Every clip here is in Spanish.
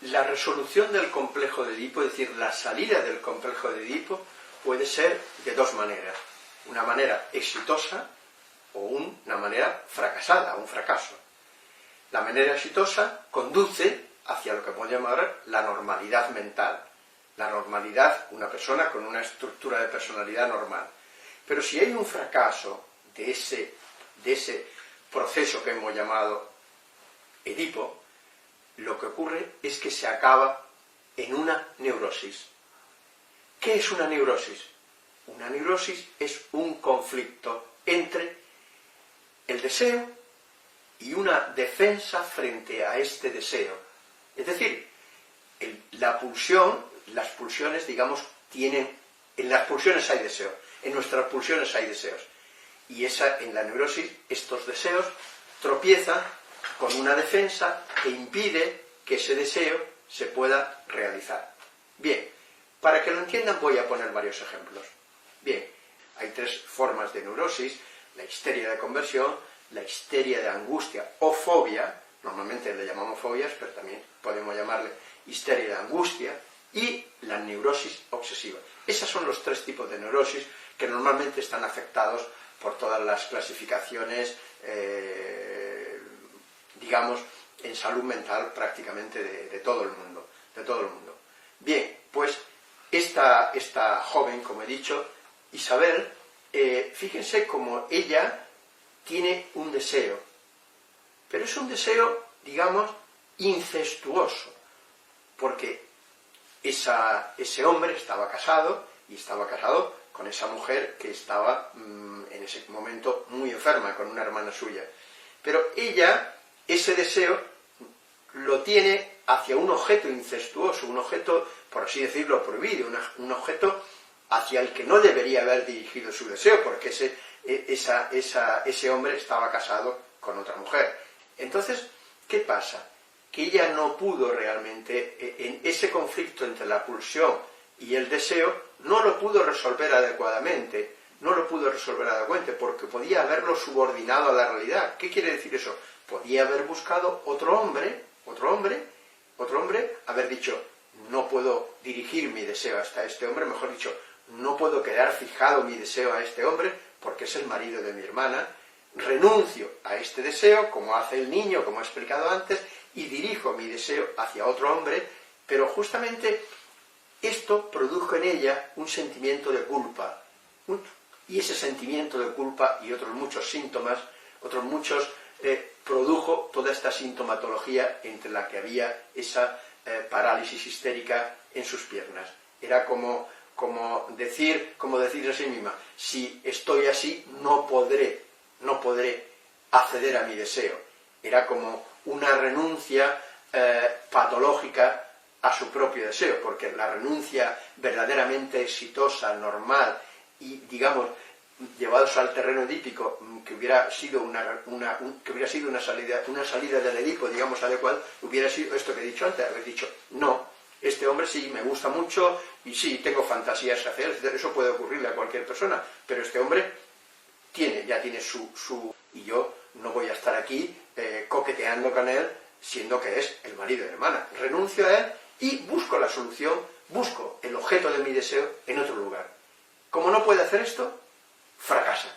La resolución del complejo de Edipo, es decir, la salida del complejo de Edipo, puede ser de dos maneras. Una manera exitosa o una manera fracasada, un fracaso. La manera exitosa conduce hacia lo que podemos llamar la normalidad mental. La normalidad, una persona con una estructura de personalidad normal. Pero si hay un fracaso de ese proceso que hemos llamado Edipo, lo que ocurre es que se acaba en una neurosis. ¿Qué es una neurosis? Una neurosis es un conflicto entre el deseo y una defensa frente a este deseo. Es decir, la pulsión, las pulsiones, digamos, en las pulsiones hay deseos, en nuestras pulsiones hay deseos. Y en la neurosis, estos deseos tropiezan con una defensa que impide que ese deseo se pueda realizar. Bien, para que lo entiendan voy a poner varios ejemplos. Bien, hay tres formas de neurosis: la histeria de conversión, la histeria de angustia o fobia, normalmente le llamamos fobias, pero también podemos llamarle histeria de angustia, y la neurosis obsesiva. Esos son los tres tipos de neurosis que normalmente están afectados por todas las clasificaciones, digamos, en salud mental prácticamente de todo el mundo. Bien, pues esta joven, como he dicho, Isabel, fíjense cómo ella tiene un deseo, pero es un deseo, digamos, incestuoso, porque ese hombre estaba casado, y estaba casado con esa mujer que estaba en ese momento muy enferma, con una hermana suya. Pero ella, ese deseo, lo tiene hacia un objeto incestuoso, un objeto, por así decirlo, prohibido, un objeto hacia el que no debería haber dirigido su deseo, porque ese hombre estaba casado con otra mujer. Entonces, ¿qué pasa? Que ella no pudo realmente, en ese conflicto entre la pulsión y el deseo, no lo pudo resolver adecuadamente, porque podía haberlo subordinado a la realidad. ¿Qué quiere decir eso? Podía haber buscado otro hombre, haber dicho: no puedo dirigir mi deseo hasta este hombre, mejor dicho, no puedo quedar fijado mi deseo a este hombre, porque es el marido de mi hermana, renuncio a este deseo, como hace el niño, como he explicado antes, y dirijo mi deseo hacia otro hombre, pero justamente esto produjo en ella un sentimiento de culpa, y ese sentimiento de culpa y otros muchos síntomas, produjo toda esta sintomatología entre la que había esa parálisis histérica en sus piernas. Era como decir a sí misma: si estoy así, no podré acceder a mi deseo. Era como una renuncia patológica a su propio deseo, porque la renuncia verdaderamente exitosa, normal y, digamos, llevados al terreno edípico, que hubiera sido una salida del Edipo, digamos, adecuada, hubiera sido esto que he dicho antes: haber dicho: no, este hombre sí me gusta mucho y sí, tengo fantasías hacer, eso puede ocurrirle a cualquier persona, pero este hombre ya tiene su y yo no voy a estar aquí coqueteando con él, siendo que es el marido de mi hermana. Renuncio a él y busco la solución, busco el objeto de mi deseo en otro lugar. Como no puede hacer esto, fracasa.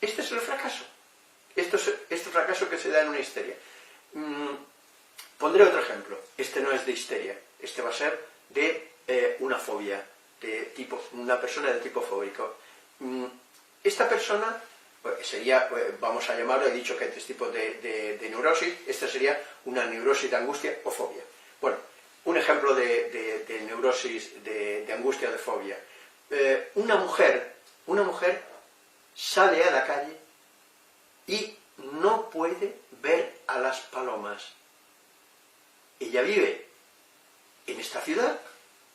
Este es el fracaso. Este fracaso que se da en una histeria. Pondré otro ejemplo. Este no es de histeria. Este va a ser de una fobia, una persona de tipo fóbico. Esta persona sería, vamos a llamarlo, he dicho que hay tres tipos de neurosis. Esta sería una neurosis de angustia o fobia. Bueno, un ejemplo de neurosis de angustia o de fobia. Una mujer sale a la calle y no puede ver a las palomas. Ella vive en esta ciudad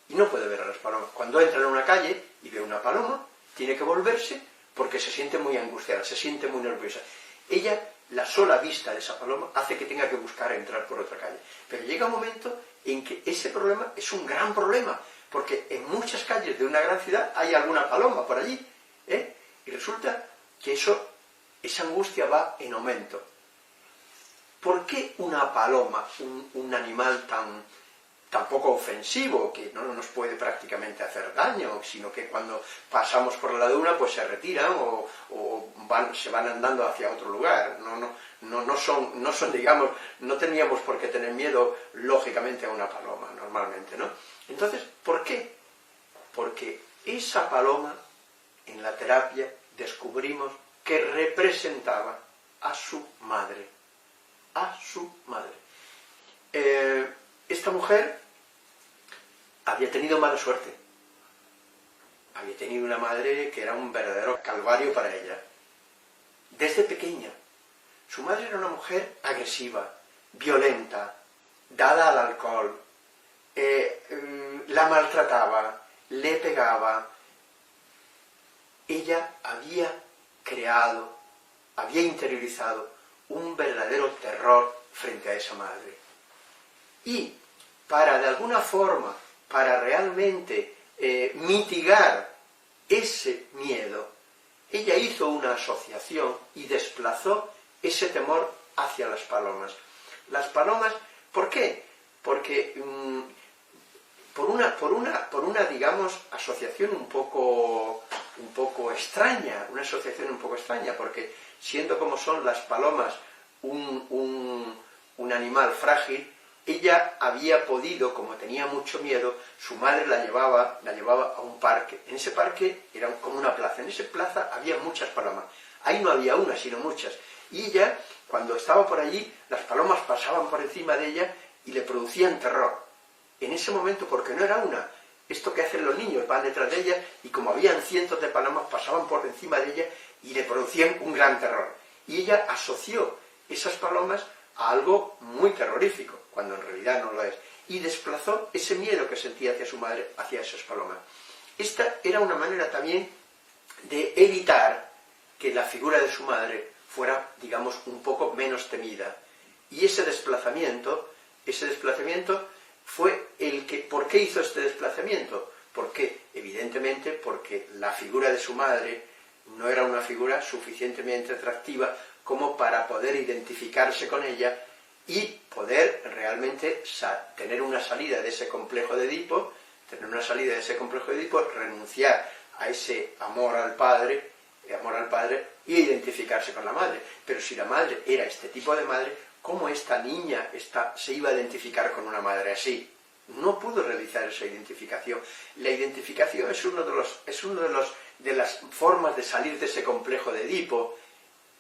y no puede ver a las palomas. Cuando entra en una calle y ve una paloma, tiene que volverse porque se siente muy angustiada, se siente muy nerviosa. Ella, la sola vista de esa paloma hace que tenga que buscar entrar por otra calle. Pero llega un momento en que ese problema es un gran problema, porque en muchas calles de una gran ciudad hay alguna paloma por allí, y resulta que esa angustia va en aumento. ¿Por qué una paloma, un animal tan tampoco ofensivo, que no nos puede prácticamente hacer daño, sino que cuando pasamos por la luna pues se retiran o se van andando hacia otro lugar. No son, digamos, no teníamos por qué tener miedo, lógicamente, a una paloma, normalmente, ¿no? Entonces, ¿por qué? Porque esa paloma, en la terapia, descubrimos que representaba a su madre. A su madre. Esta mujer había tenido mala suerte. Había tenido una madre que era un verdadero calvario para ella. Desde pequeña. Su madre era una mujer agresiva, violenta, dada al alcohol, la maltrataba, le pegaba. Ella había creado, había interiorizado un verdadero terror frente a esa madre. Y para, de alguna forma, para realmente mitigar ese miedo, ella hizo una asociación y desplazó ese temor hacia las palomas. Las palomas, ¿por qué? Porque por una, digamos, asociación un poco extraña, porque siendo como son las palomas un animal frágil, ella había podido, como tenía mucho miedo, su madre la llevaba a un parque. En ese parque era como una plaza, en esa plaza había muchas palomas. Ahí no había una, sino muchas. Y ella, cuando estaba por allí, las palomas pasaban por encima de ella y le producían terror. En ese momento, porque no era una, esto que hacen los niños, van detrás de ella y como habían cientos de palomas, pasaban por encima de ella y le producían un gran terror. Y ella asoció esas palomas a algo muy terrorífico, cuando en realidad no lo es, y desplazó ese miedo que sentía hacia su madre, hacia esas palomas. Esta era una manera también de evitar que la figura de su madre fuera, digamos, un poco menos temida. Y ese desplazamiento fue el que... ¿Por qué hizo este desplazamiento? Porque, evidentemente, porque la figura de su madre no era una figura suficientemente atractiva como para poder identificarse con ella y poder realmente tener una salida de ese complejo de Edipo, renunciar a ese amor al padre y identificarse con la madre. Pero si la madre era este tipo de madre, ¿cómo esta niña se iba a identificar con una madre así? No pudo realizar esa identificación. La identificación es una de las formas de salir de ese complejo de Edipo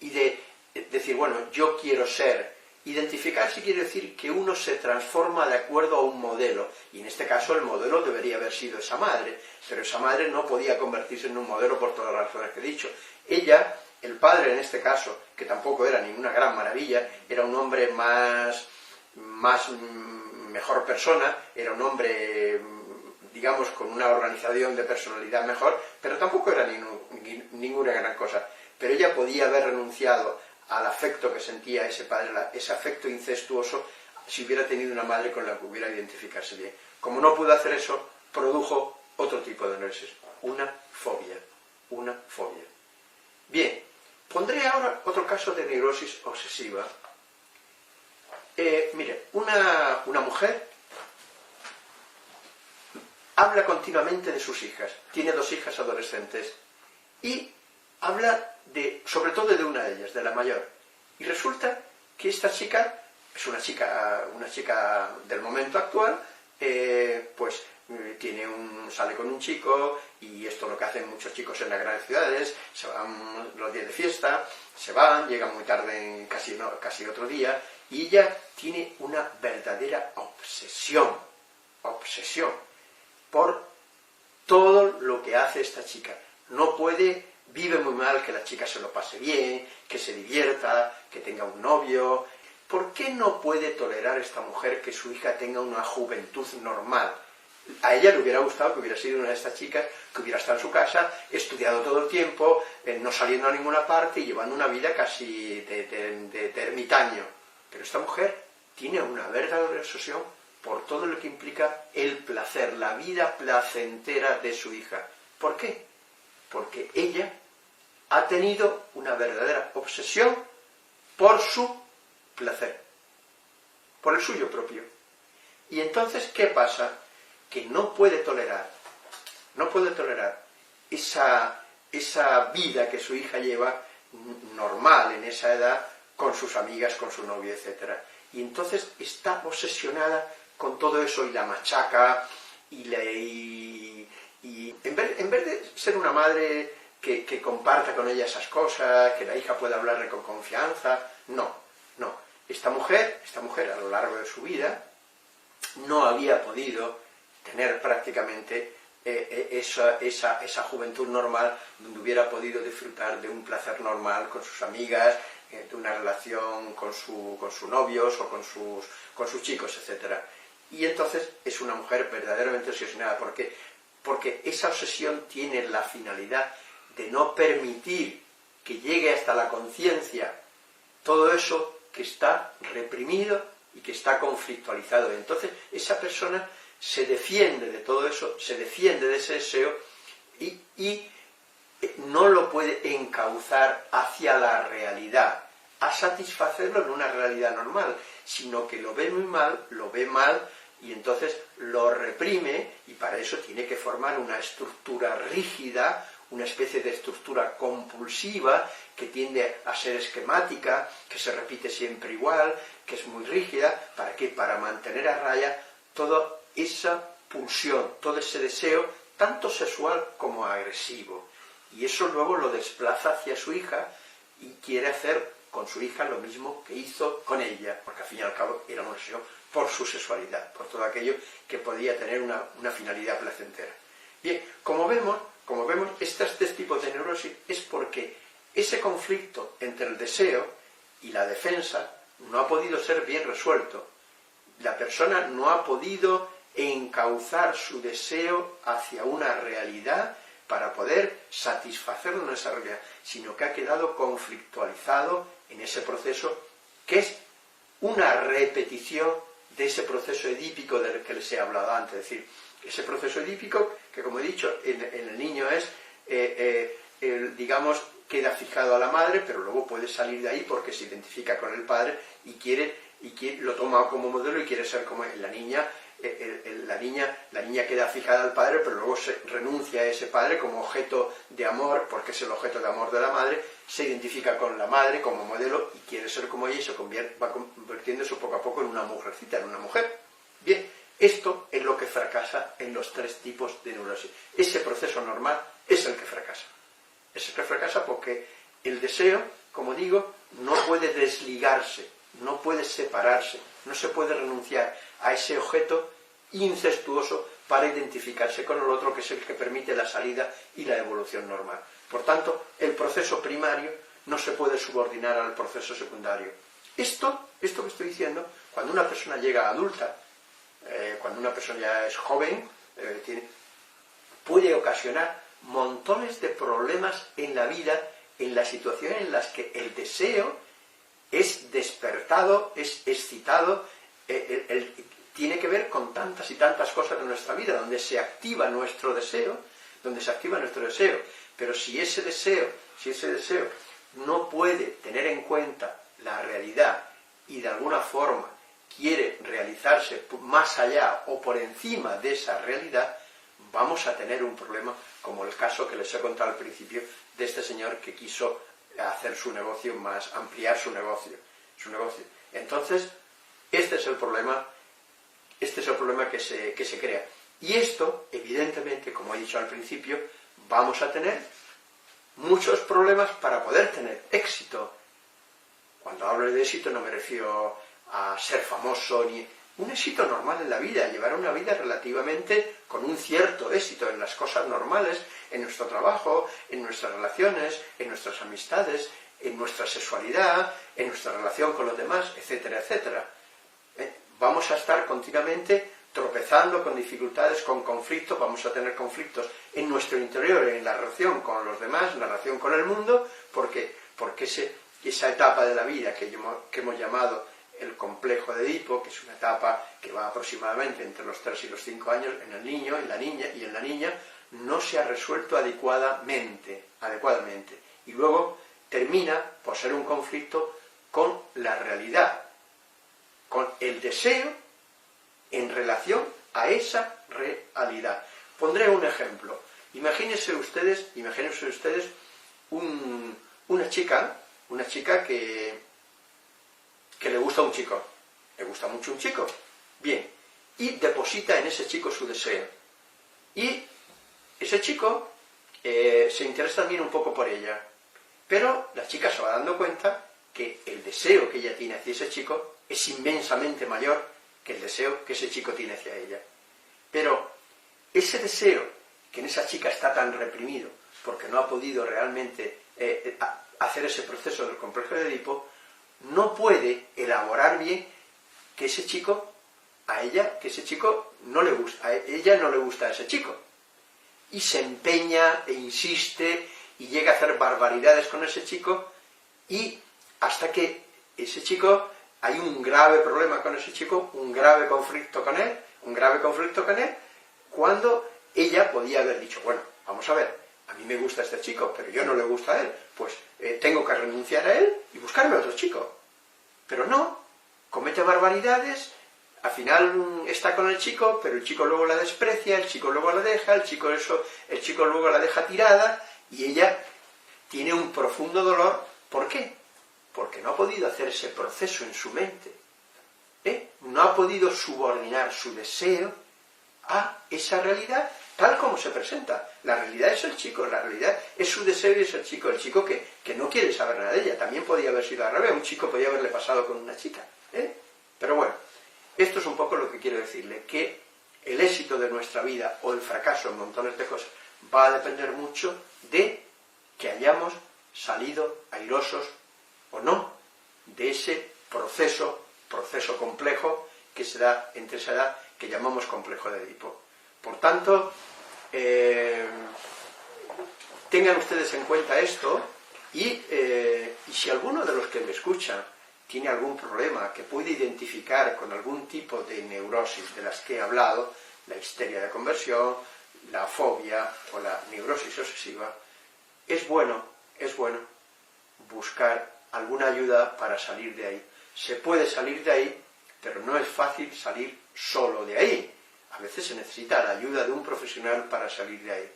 y de decir, bueno, yo quiero ser. Identificarse quiere decir que uno se transforma de acuerdo a un modelo, y en este caso el modelo debería haber sido esa madre, pero esa madre no podía convertirse en un modelo por todas las razones que he dicho. Ella, el padre en este caso, que tampoco era ninguna gran maravilla, era un hombre mejor persona, era un hombre, digamos, con una organización de personalidad mejor, pero tampoco era ninguna gran cosa. Pero ella podía haber renunciado al afecto que sentía ese padre, ese afecto incestuoso, si hubiera tenido una madre con la que hubiera identificarse bien. Como no pudo hacer eso, produjo otro tipo de neurosis, una fobia. Bien, pondré ahora otro caso de neurosis obsesiva. Mire, una mujer habla continuamente de sus hijas, tiene 2 hijas adolescentes, y habla sobre todo de una de ellas, de la mayor. Y resulta que esta chica es una chica del momento actual, sale con un chico, y esto es lo que hacen muchos chicos en las grandes ciudades, se van los días de fiesta, llegan muy tarde, casi otro día, y ella tiene una verdadera obsesión por todo lo que hace esta chica. Vive muy mal que la chica se lo pase bien, que se divierta, que tenga un novio. ¿Por qué no puede tolerar esta mujer que su hija tenga una juventud normal? A ella le hubiera gustado que hubiera sido una de estas chicas que hubiera estado en su casa, estudiado todo el tiempo, no saliendo a ninguna parte y llevando una vida casi de ermitaño. Pero esta mujer tiene una verdadera obsesión por todo lo que implica el placer, la vida placentera de su hija. ¿Por qué? Porque ella ha tenido una verdadera obsesión por su placer, por el suyo propio. Y entonces, ¿qué pasa? Que no puede tolerar esa vida que su hija lleva normal en esa edad, con sus amigas, con su novio, etc. Y entonces está obsesionada con todo eso y la machaca, y en vez de ser una madre que comparta con ella esas cosas, que la hija pueda hablarle con confianza, no. Esta mujer a lo largo de su vida no había podido tener prácticamente esa juventud normal donde hubiera podido disfrutar de un placer normal con sus amigas, de una relación con sus novios o con sus chicos, etc. Y entonces es una mujer verdaderamente obsesionada. ¿Por qué? Porque esa obsesión tiene la finalidad de no permitir que llegue hasta la conciencia todo eso que está reprimido y que está conflictualizado. Entonces esa persona se defiende de todo eso, se defiende de ese deseo y no lo puede encauzar hacia la realidad, a satisfacerlo en una realidad normal, sino que lo ve muy mal, lo ve mal, y entonces lo reprime, y para eso tiene que formar una estructura rígida, una especie de estructura compulsiva que tiende a ser esquemática, que se repite siempre igual, que es muy rígida. ¿Para qué? Para mantener a raya toda esa pulsión, todo ese deseo, tanto sexual como agresivo. Y eso luego lo desplaza hacia su hija y quiere hacer con su hija lo mismo que hizo con ella, porque al fin y al cabo era una obsesión por su sexualidad, por todo aquello que podía tener una finalidad placentera. Bien, como vemos, estos tres tipos de neurosis es porque ese conflicto entre el deseo y la defensa no ha podido ser bien resuelto. La persona no ha podido encauzar su deseo hacia una realidad para poder satisfacerlo en esa realidad, sino que ha quedado conflictualizado en ese proceso que es una repetición de ese proceso edípico del que les he hablado antes. Es decir, ese proceso edípico que, como he dicho, en el niño es, digamos, queda fijado a la madre, pero luego puede salir de ahí porque se identifica con el padre y lo toma como modelo y quiere ser como la niña. La niña queda fijada al padre, pero luego se renuncia a ese padre como objeto de amor, porque es el objeto de amor de la madre, se identifica con la madre como modelo y quiere ser como ella y va convirtiéndose poco a poco en una mujercita, en una mujer. Bien, esto es lo que fracasa en los tres tipos de neurosis. Ese proceso normal es el que fracasa. Es el que fracasa porque el deseo, como digo, no puede desligarse, no puede separarse, no se puede renunciar a ese objeto incestuoso para identificarse con el otro, que es el que permite la salida y la evolución normal. Por tanto, el proceso primario no se puede subordinar al proceso secundario. Esto que estoy diciendo, cuando una persona llega adulta, cuando una persona ya es joven, puede ocasionar montones de problemas en la vida, en las situaciones en las que el deseo es despertado, es excitado, tiene que ver con tantas y tantas cosas de nuestra vida, donde se activa nuestro deseo, pero si ese deseo no puede tener en cuenta la realidad y de alguna forma quiere realizarse más allá o por encima de esa realidad, vamos a tener un problema como el caso que les he contado al principio de este señor que quiso hacer su negocio más, ampliar su negocio. Entonces, este es el problema que se crea. Y esto, evidentemente, como he dicho al principio, vamos a tener muchos problemas para poder tener éxito. Cuando hablo de éxito no me refiero a ser famoso, ni un éxito normal en la vida, llevar una vida relativamente con un cierto éxito en las cosas normales, en nuestro trabajo, en nuestras relaciones, en nuestras amistades, en nuestra sexualidad, en nuestra relación con los demás, etcétera, etcétera. Vamos a estar continuamente tropezando con dificultades, con conflictos, vamos a tener conflictos en nuestro interior, en la relación con los demás, en la relación con el mundo, porque esa etapa de la vida que hemos llamado el complejo de Edipo, que es una etapa que va aproximadamente entre los 3 y los 5 años en el niño, en la niña, no se ha resuelto adecuadamente, y luego termina por ser un conflicto con la realidad, con el deseo en relación a esa realidad. Pondré un ejemplo. Imagínense ustedes una chica que le gusta a un chico, le gusta mucho un chico, bien, y deposita en ese chico su deseo. Y ese chico se interesa también un poco por ella, pero la chica se va dando cuenta que el deseo que ella tiene hacia ese chico es inmensamente mayor que el deseo que ese chico tiene hacia ella. Pero ese deseo que en esa chica está tan reprimido, porque no ha podido realmente hacer ese proceso del complejo de Edipo, no puede elaborar bien que ese chico no le gusta, a ella no le gusta a ese chico. Y se empeña e insiste y llega a hacer barbaridades con ese chico, y hasta que ese chico, hay un grave problema con ese chico, un grave conflicto con él, cuando ella podía haber dicho, bueno, vamos a ver, a mí me gusta este chico, pero yo no le gusta a él, pues tengo que renunciar a él y buscarme otro chico. Pero no, comete barbaridades, al final está con el chico, pero el chico luego la desprecia, el chico luego la deja, el chico luego la deja tirada, y ella tiene un profundo dolor. ¿Por qué? Porque no ha podido hacer ese proceso en su mente, no ha podido subordinar su deseo a esa realidad tal como se presenta. La realidad es el chico, la realidad es su deseo y es el chico que no quiere saber nada de ella. También podía haber sido al revés, un chico podía haberle pasado con una chica, Pero bueno, esto es un poco lo que quiero decirle, que el éxito de nuestra vida o el fracaso en montones de cosas va a depender mucho de que hayamos salido airosos o no de ese proceso complejo que se da entre esa edad que llamamos complejo de Edipo. Por tanto, tengan ustedes en cuenta esto, y si alguno de los que me escuchan tiene algún problema que puede identificar con algún tipo de neurosis de las que he hablado, la histeria de conversión, la fobia o la neurosis obsesiva, es bueno buscar alguna ayuda para salir de ahí. Se puede salir de ahí, pero no es fácil salir solo de ahí. A veces se necesita la ayuda de un profesional para salir de ahí.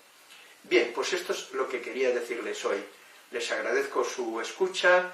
Bien, pues esto es lo que quería decirles hoy. Les agradezco su escucha.